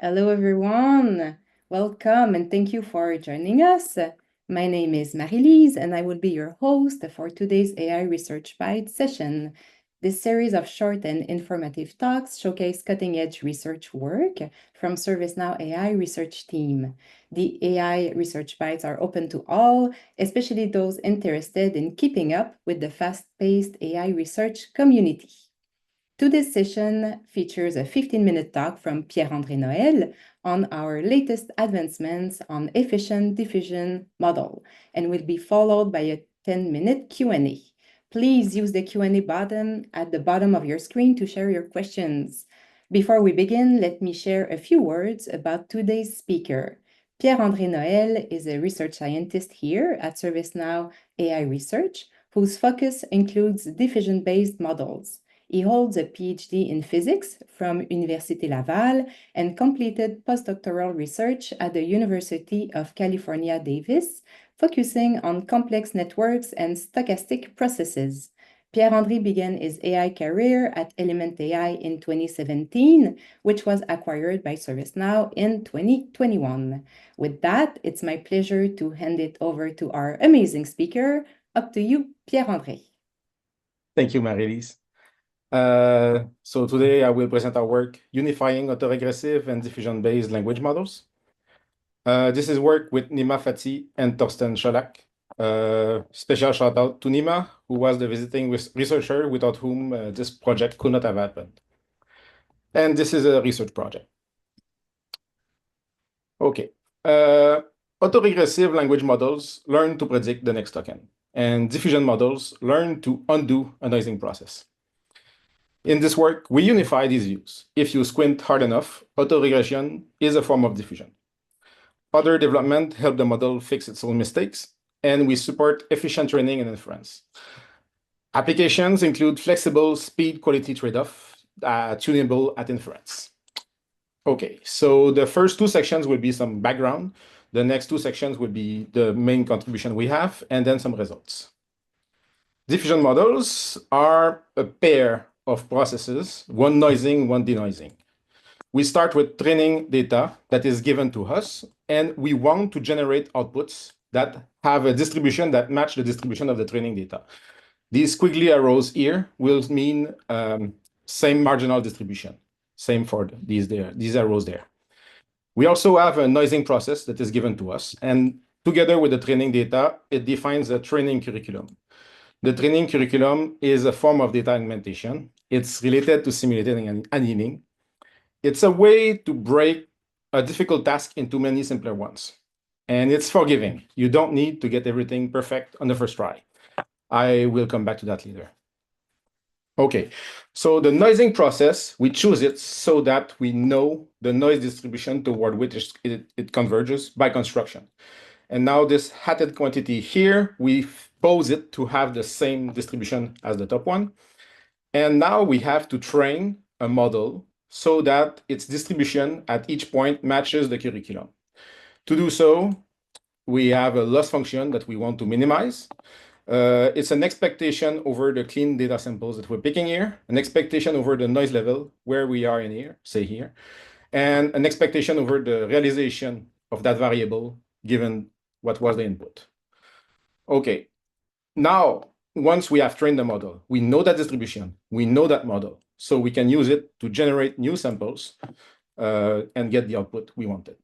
Hello, everyone. Welcome and thank you for joining us. My name is Marie-Lise and I will be your host for today's AI Research Bite session. This series of short and informative talks showcase cutting-edge research work from ServiceNow AI Research team. The AI Research Bites are open to all, especially those interested in keeping up with the fast-paced AI research community. Today's session features a 15-minute talk from Pierre-André Noël on our latest advancements on efficient diffusion model and will be followed by a 10-minute Q&A. Please use the Q&A button at the bottom of your screen to share your questions. Before we begin, let me share a few words about today's speaker. Pierre-André Noël is a research scientist here at ServiceNow AI Research, whose focus includes diffusion-based models. He holds a PhD in physics from Université Laval and completed postdoctoral research at the University of California, Davis, focusing on complex networks and stochastic processes. Pierre-André began his AI career at Element AI in 2017, which was acquired by ServiceNow in 2021. With that, it's my pleasure to hand it over to our amazing speaker. Up to you, Pierre-André. Thank you, Marie-Lise. So today I will present our work, Unifying Autoregressive and Diffusion-Based Language Models. This is work with Nima Fati and Torsten Scholak. Special shout out to Nima, who was the visiting researcher without whom this project could not have happened. And this is a research project. Okay. Autoregressive language models learn to predict the next token, and diffusion models learn to undo a noising process. In this work, we unify these views. If you squint hard enough, autoregression is a form of diffusion. Other development help the model fix its own mistakes, and we support efficient training and inference. Applications include flexible speed-quality trade-off, tunable at inference. Okay, so the first two sections will be some background. The next two sections will be the main contribution we have, and then some results. Diffusion models are a pair of processes, one noising, one denoising. We start with training data that is given to us, and we want to generate outputs that have a distribution that match the distribution of the training data. These squiggly arrows here will mean same marginal distribution, same for these arrows there. We also have a noising process that is given to us, and together with the training data, it defines a training curriculum. The training curriculum is a form of data augmentation. It's related to simulating and annealing. It's a way to break a difficult task into many simpler ones. And it's forgiving. You don't need to get everything perfect on the first try. I will come back to that later. Okay, so the noising process, we choose it so that we know the noise distribution toward which it converges by construction. And now this hatted quantity here, we pose it to have the same distribution as the top one. And now we have to train a model so that its distribution at each point matches the curriculum. To do so, we have a loss function that we want to minimize. It's an expectation over the clean data samples that we're picking here, an expectation over the noise level where we are in here, say here, and an expectation over the realization of that variable given what was the input. Okay, now, once we have trained the model, we know that distribution, we know that model, so we can use it to generate new samples and get the output we wanted.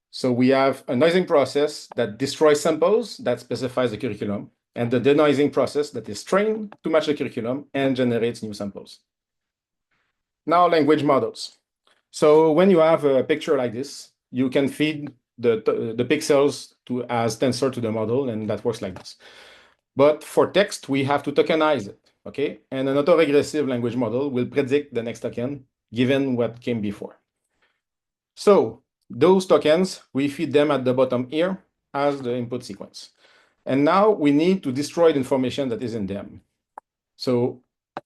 So we have a noising process that destroys samples that specifies the curriculum, and the denoising process that is trained to match the curriculum and generates new samples. Now, language models. So when you have a picture like this, you can feed the pixels as tensor to the model, and that works like this. But for text, we have to tokenize it, okay? And an autoregressive language model will predict the next token given what came before. So those tokens, we feed them at the bottom here as the input sequence. And now we need to destroy the information that is in them. So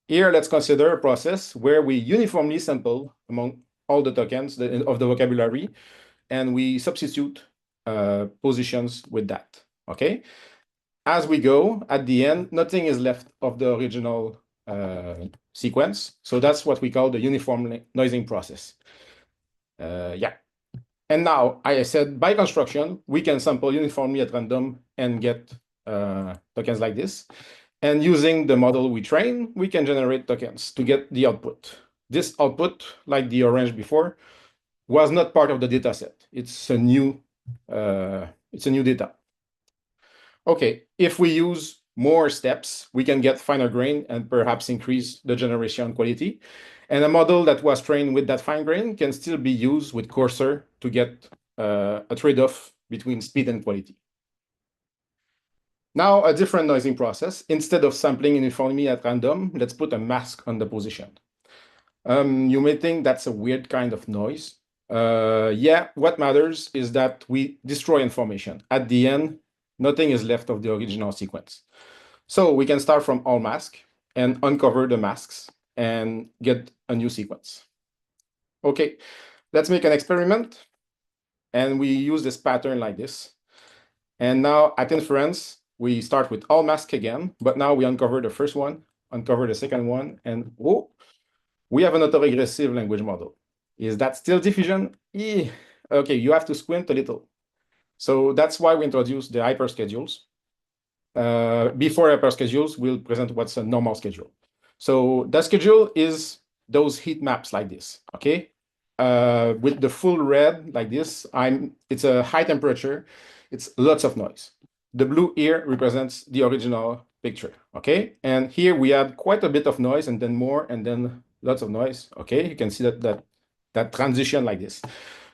here, let's consider a process where we uniformly sample among all the tokens of the vocabulary, and we substitute positions with that, okay? As we go, at the end, nothing is left of the original sequence. So that's what we call the uniform noising process. Yeah. And now I said by construction, we can sample uniformly at random and get tokens like this. And using the model we train, we can generate tokens to get the output. This output, like the orange before, was not part of the data set. It's a new data. Okay, if we use more steps, we can get finer grain and perhaps increase the generation quality. And a model that was trained with that fine grain can still be used with coarser to get a trade-off between speed and quality. Now, a different noising process. Instead of sampling uniformly at random, let's put a mask on the position. You may think that's a weird kind of noise. Yeah, what matters is that we destroy information. At the end, nothing is left of the original sequence. So we can start from all mask and uncover the masks and get a new sequence. Okay, let's make an experiment. And we use this pattern like this. And now at inference, we start with all mask again, but now we uncover the first one, uncover the second one, and whoa, we have an autoregressive language model. Is that still diffusion? Okay, you have to squint a little. So that's why we introduced the hyperschedules. Before hyperschedules, we'll present what's a normal schedule. So the schedule is those heat maps like this, okay? With the full red like this, it's a high temperature, it's lots of noise. The blue here represents the original picture, okay? And here we had quite a bit of noise and then more and then lots of noise, okay? You can see that transition like this.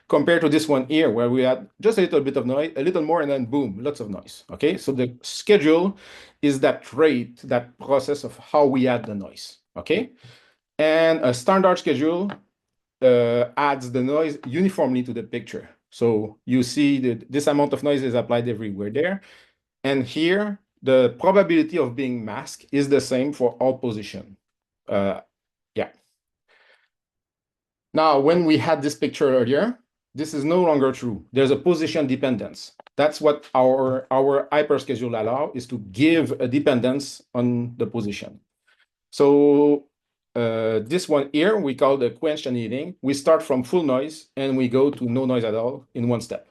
Compared to this one here, where we had just a little bit of noise, a little more, and then boom, lots of noise, okay? So the schedule is that rate, that process of how we add the noise, okay? And a standard schedule adds the noise uniformly to the picture. So you see that this amount of noise is applied everywhere there. And here, the probability of being masked is the same for all position. Yeah. Now, when we had this picture earlier, this is no longer true. There's a position dependence. That's what our hyperschedule allow, is to give a dependence on the position. So this one here, we call the quenched annealing. We start from full noise and we go to no noise at all in one step.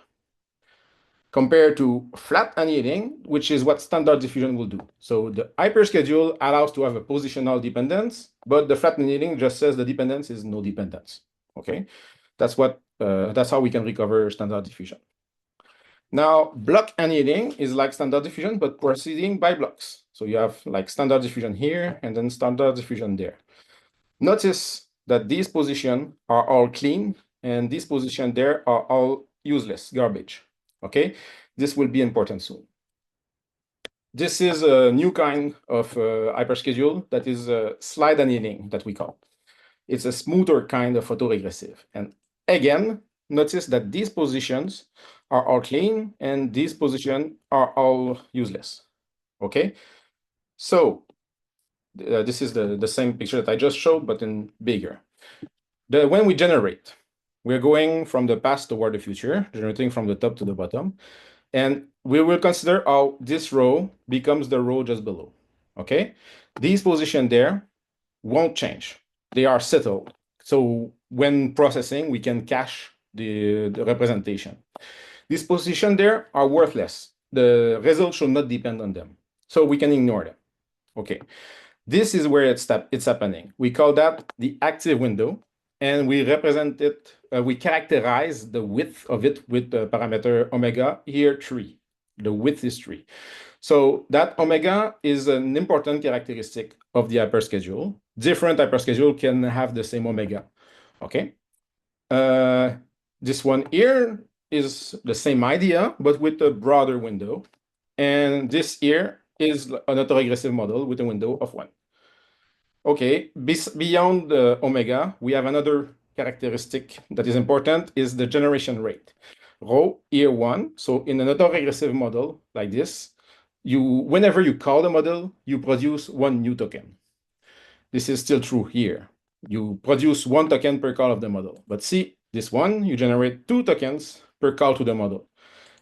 Compared to flat annealing, which is what standard diffusion will do. So the hyperschedule allows to have a positional dependence, but the flat annealing just says the dependence is no dependence. Okay, that's how we can recover standard diffusion. Now, block annealing is like standard diffusion, but proceeding by blocks. So you have like standard diffusion here and then standard diffusion there. Notice that these positions are all clean and these positions there are all useless, garbage. Okay, this will be important soon. This is a new kind of hyperschedule that is slide annealing that we call. It's a smoother kind of autoregressive. And again, notice that these positions are all clean and these positions are all useless. Okay, so this is the same picture that I just showed, but in bigger. When we generate, we're going from the past toward the future, generating from the top to the bottom. And we will consider how this row becomes the row just below, okay? These positions there won't change. They are settled. So when processing, we can cache the representation. These positions there are worthless. The result should not depend on them. So we can ignore them, okay? This is where it's happening. We call that the active window. And we represent it, we characterize the width of it with the parameter omega, here 3. The width is 3. So that omega is an important characteristic of the hyperschedule. Different hyperschedule can have the same omega, okay? This one here is the same idea, but with a broader window. And this here is an autoregressive model with a window of 1. Okay, beyond the omega, we have another characteristic that is important, is the generation rate. Rho, here 1. So in an autoregressive model like this, whenever you call the model, you produce 1 new token. This is still true here. You produce 1 token per call of the model. But see, this one, you generate 2 tokens per call to the model.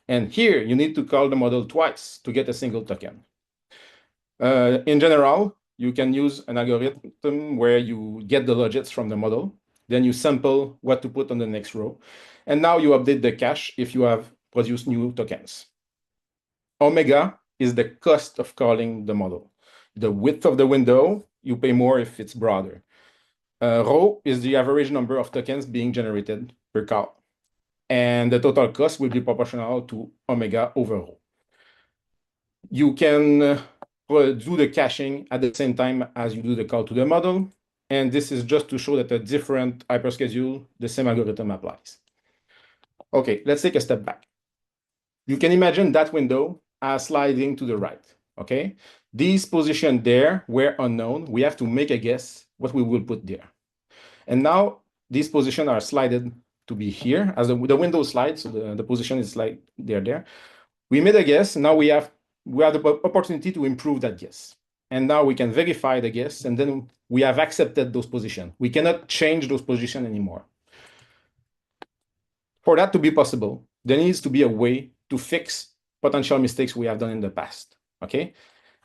And here, you need to call the model twice to get a single token. In general, you can use an algorithm where you get the logits from the model, Then you sample what to put on the next row. And now you update the cache if you have produced new tokens. Omega is the cost of calling the model. The width of the window, you pay more if it's broader. Rho is the average number of tokens being generated per call. And the total cost will be proportional to omega over rho. You can do the caching at the same time as you do the call to the model. And this is just to show that a different hyperschedule, the same algorithm applies. Okay, let's take a step back. You can imagine that window as sliding to the right, okay? These positions there were unknown. We have to make a guess what we will put there. And now these positions are slided to be here as the window slides, so the position is like there. We made a guess, now we have the opportunity to improve that guess. And now we can verify the guess, and then we have accepted those positions. We cannot change those positions anymore. For that to be possible, there needs to be a way to fix potential mistakes we have done in the past, okay?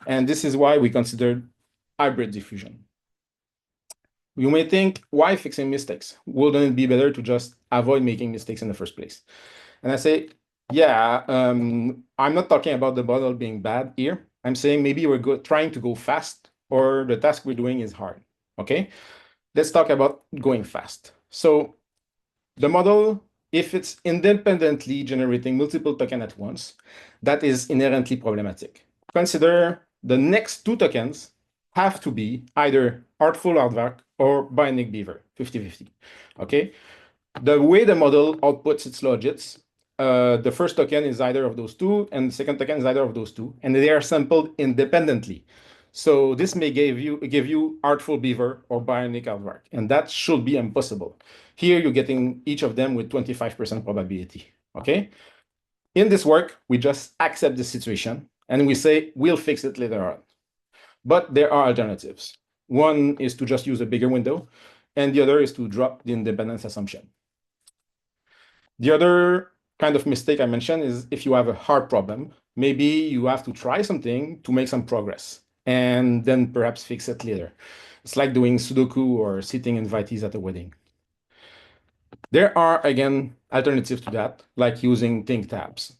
And this is why we considered hybrid diffusion. You may think, why fixing mistakes? Wouldn't it be better to just avoid making mistakes in the first place? And I say, yeah, I'm not talking about the model being bad here. I'm saying maybe we're trying to go fast, or the task we're doing is hard, okay? Let's talk about going fast. So the model, if it's independently generating multiple tokens at once, that is inherently problematic. Consider the next two tokens have to be either artful aardvark or bionic beaver, 50-50, okay? The way the model outputs its logits, the first token is either of those two, and the second token is either of those two, and they are sampled independently. So this may give you artful beaver or bionic aardvark, and that should be impossible. Here you're getting each of them with 25% probability, okay? In this work, we just accept the situation, and we say, we'll fix it later on. But there are alternatives. One is to just use a bigger window, and the other is to drop the independence assumption. The other kind of mistake I mentioned is if you have a hard problem, maybe you have to try something to make some progress and then perhaps fix it later. It's like doing Sudoku or sitting invitees at a wedding. There are, again, alternatives to that, like using think tabs,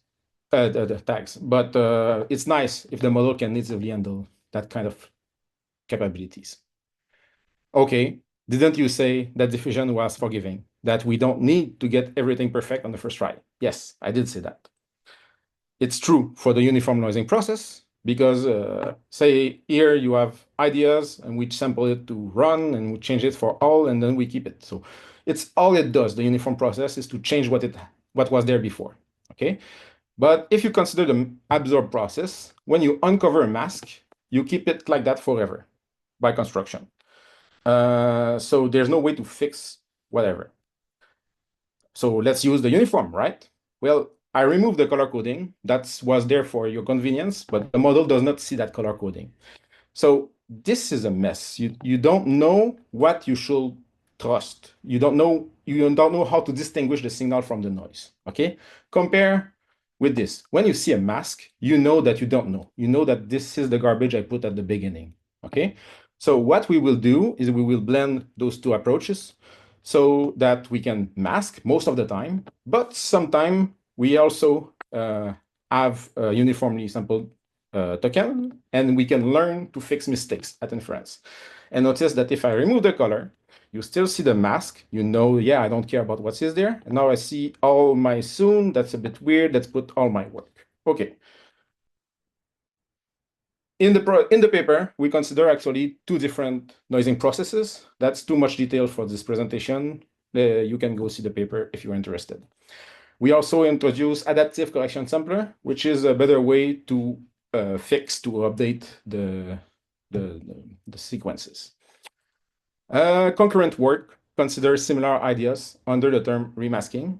the tags. But it's nice if the model can natively handle that kind of capabilities. Okay, didn't you say that diffusion was forgiving? That we don't need to get everything perfect on the first try? Yes, I did say that. It's true for the uniform noising process, because say here you have ideas and we sample it to run and we change it for all and then we keep it. So it's all it does, the uniform process, is to change what was there before, okay? But if you consider the absorb process, when you uncover a mask, you keep it like that forever by construction. So there's no way to fix whatever. So let's use the uniform, right? Well, I removed the color coding. That was there for your convenience, but the model does not see that color coding. So this is a mess. You don't know what you should trust. You don't know how to distinguish the signal from the noise. Okay? Compare with this. When you see a mask, you know that you don't know. You know that this is the garbage I put at the beginning. Okay? So what we will do is we will blend those two approaches so that we can mask most of the time, but sometimes we also have a uniformly sampled token, and we can learn to fix mistakes at inference. And notice that if I remove the color, you still see the mask. You know, yeah, I don't care about what is there. And now I see all my soon. That's a bit weird. Let's put all my work. Okay. In the paper, we consider actually two different noising processes. That's too much detail for this presentation. You can go see the paper if you're interested. We also introduce adaptive correction sampler, which is a better way to update the sequences. Concurrent work considers similar ideas under the term remasking,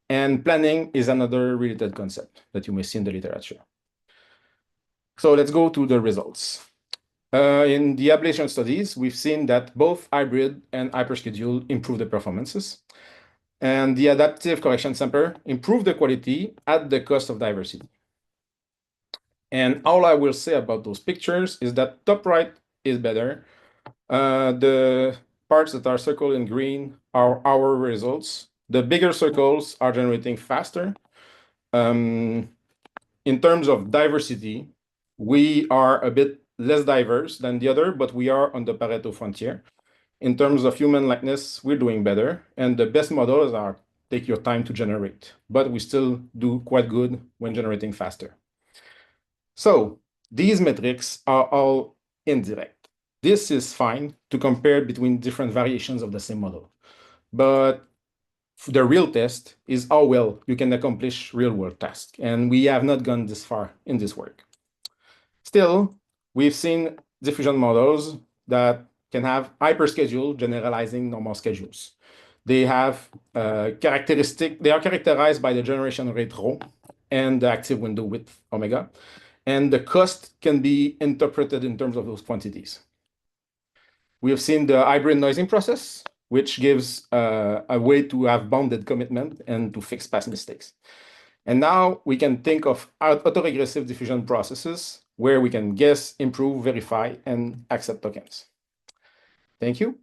and planning is another related concept that you may see in the literature. So let's go to the results. In the ablation studies, we've seen that both hybrid and hyperschedule improve the performances, and the adaptive correction sampler improve the quality at the cost of diversity. And all I will say about those pictures is that top right is better. The parts that are circled in green are our results. The bigger circles are generating faster. In terms of diversity, we are a bit less diverse than the other, but we are on the Pareto frontier. In terms of human likeness, we're doing better. And the best models are take your time to generate, but we still do quite good when generating faster. So these metrics are all indirect. This is fine to compare between different variations of the same model. But the real test is how well you can accomplish real-world tasks. And we have not gone this far in this work. Still, we've seen diffusion models that can have hyperschedule generalizing normal schedules. They have they are characterized by the generation rate rho and the active window width omega. And the cost can be interpreted in terms of those quantities. We have seen the hybrid noising process, which gives a way to have bounded commitment and to fix past mistakes. And now we can think of autoregressive diffusion processes where we can guess, improve, verify, and accept tokens. Thank you.